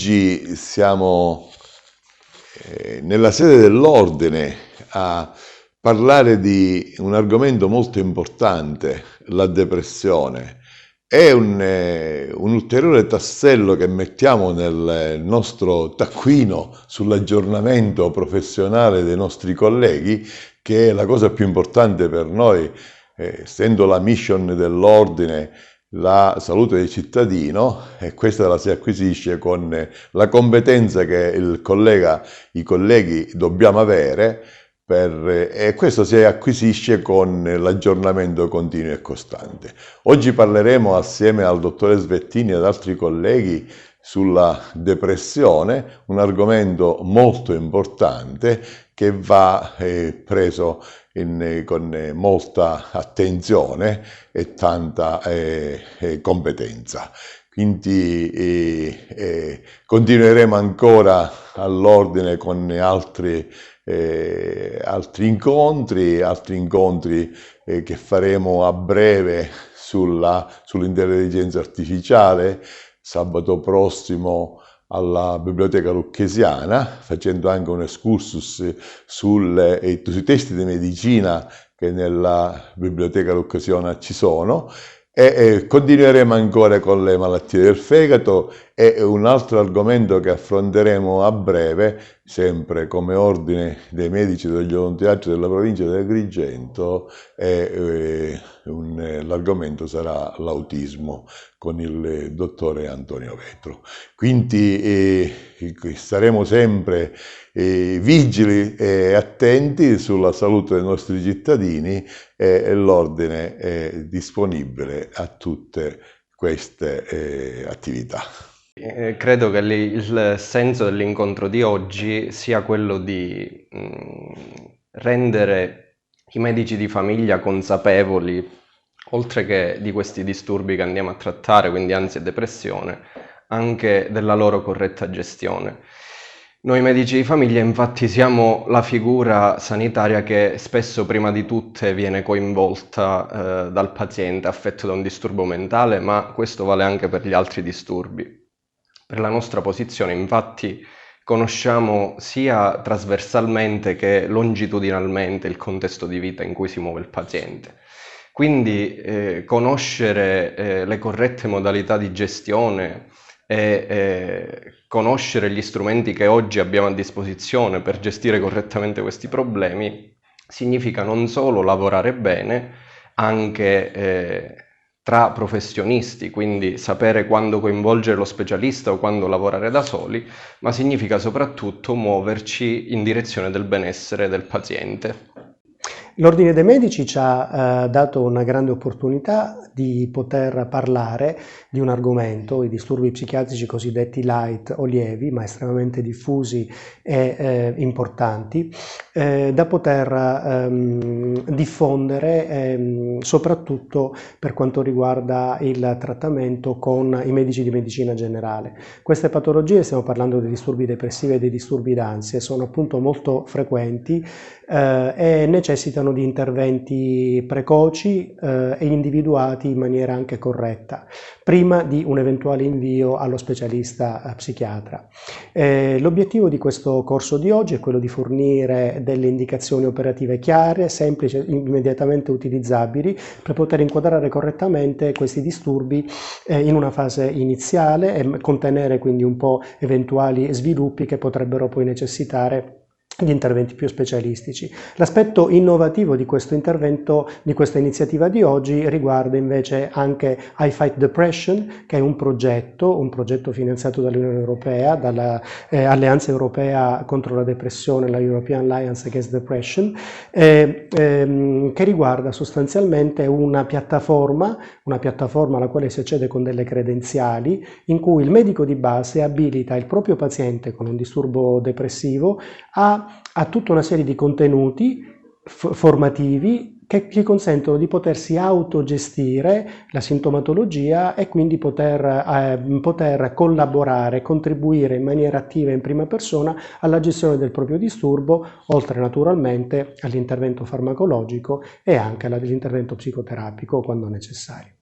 Oggi siamo nella sede dell'Ordine a parlare di un argomento molto importante, la depressione. È un ulteriore tassello che mettiamo nel nostro taccuino sull'aggiornamento professionale dei nostri colleghi, che è la cosa più importante per noi, essendo la mission dell'Ordine la salute del cittadino, e questa la si acquisisce con la competenza che i colleghi dobbiamo avere, e questo si acquisisce con l'aggiornamento continuo e costante. Oggi parleremo assieme al dottore Svettini e ad altri colleghi sulla depressione, un argomento molto importante che va preso con molta attenzione e tanta competenza. Quindi continueremo ancora all'Ordine con altri incontri che faremo a breve sull'intelligenza artificiale, sabato prossimo alla Biblioteca Lucchesiana, facendo anche un excursus sui testi di medicina che nella Biblioteca Lucchesiana ci sono, e continueremo ancora con le malattie del fegato, e un altro argomento che affronteremo a breve, sempre come Ordine dei Medici degli Odontoiatri della provincia del Agrigento, l'argomento sarà l'autismo con il dottore Antonio Vetro. Quindi saremo sempre vigili e attenti sulla salute dei nostri cittadini, e l'Ordine è disponibile a tutte queste attività. Credo che il senso dell'incontro di oggi sia quello di rendere i medici di famiglia consapevoli, oltre che di questi disturbi che andiamo a trattare, quindi ansia e depressione, anche della loro corretta gestione. Noi medici di famiglia infatti siamo la figura sanitaria che spesso prima di tutte viene coinvolta dal paziente affetto da un disturbo mentale, ma questo vale anche per gli altri disturbi. Per la nostra posizione infatti conosciamo sia trasversalmente che longitudinalmente il contesto di vita in cui si muove il paziente. Quindi conoscere le corrette modalità di gestione e conoscere gli strumenti che oggi abbiamo a disposizione per gestire correttamente questi problemi significa non solo lavorare bene, anche tra professionisti, quindi sapere quando coinvolgere lo specialista o quando lavorare da soli, ma significa soprattutto muoverci in direzione del benessere del paziente. L'Ordine dei Medici ci ha dato una grande opportunità di poter parlare di un argomento, i disturbi psichiatrici cosiddetti light o lievi, ma estremamente diffusi e importanti, da poter diffondere soprattutto per quanto riguarda il trattamento con i medici di medicina generale. Queste patologie, stiamo parlando dei disturbi depressivi e dei disturbi d'ansia, sono appunto molto frequenti e necessitano di interventi precoci e individuati in maniera anche corretta, prima di un eventuale invio allo specialista psichiatra. L'obiettivo di questo corso di oggi è quello di fornire delle indicazioni operative chiare, semplici, immediatamente utilizzabili, per poter inquadrare correttamente questi disturbi in una fase iniziale e contenere quindi un po' eventuali sviluppi che potrebbero poi necessitare gli interventi più specialistici. L'aspetto innovativo di questo intervento, di questa iniziativa di oggi, riguarda invece anche I Fight Depression, che è un progetto finanziato dall'Unione Europea, dall'Alleanza Europea contro la Depressione, la European Alliance Against Depression, che riguarda sostanzialmente una piattaforma alla quale si accede con delle credenziali, in cui il medico di base abilita il proprio paziente con un disturbo depressivo a tutta una serie di contenuti formativi che consentono di potersi autogestire la sintomatologia e quindi poter collaborare, contribuire in maniera attiva in prima persona alla gestione del proprio disturbo, oltre naturalmente all'intervento farmacologico e anche all'intervento psicoterapico quando necessario.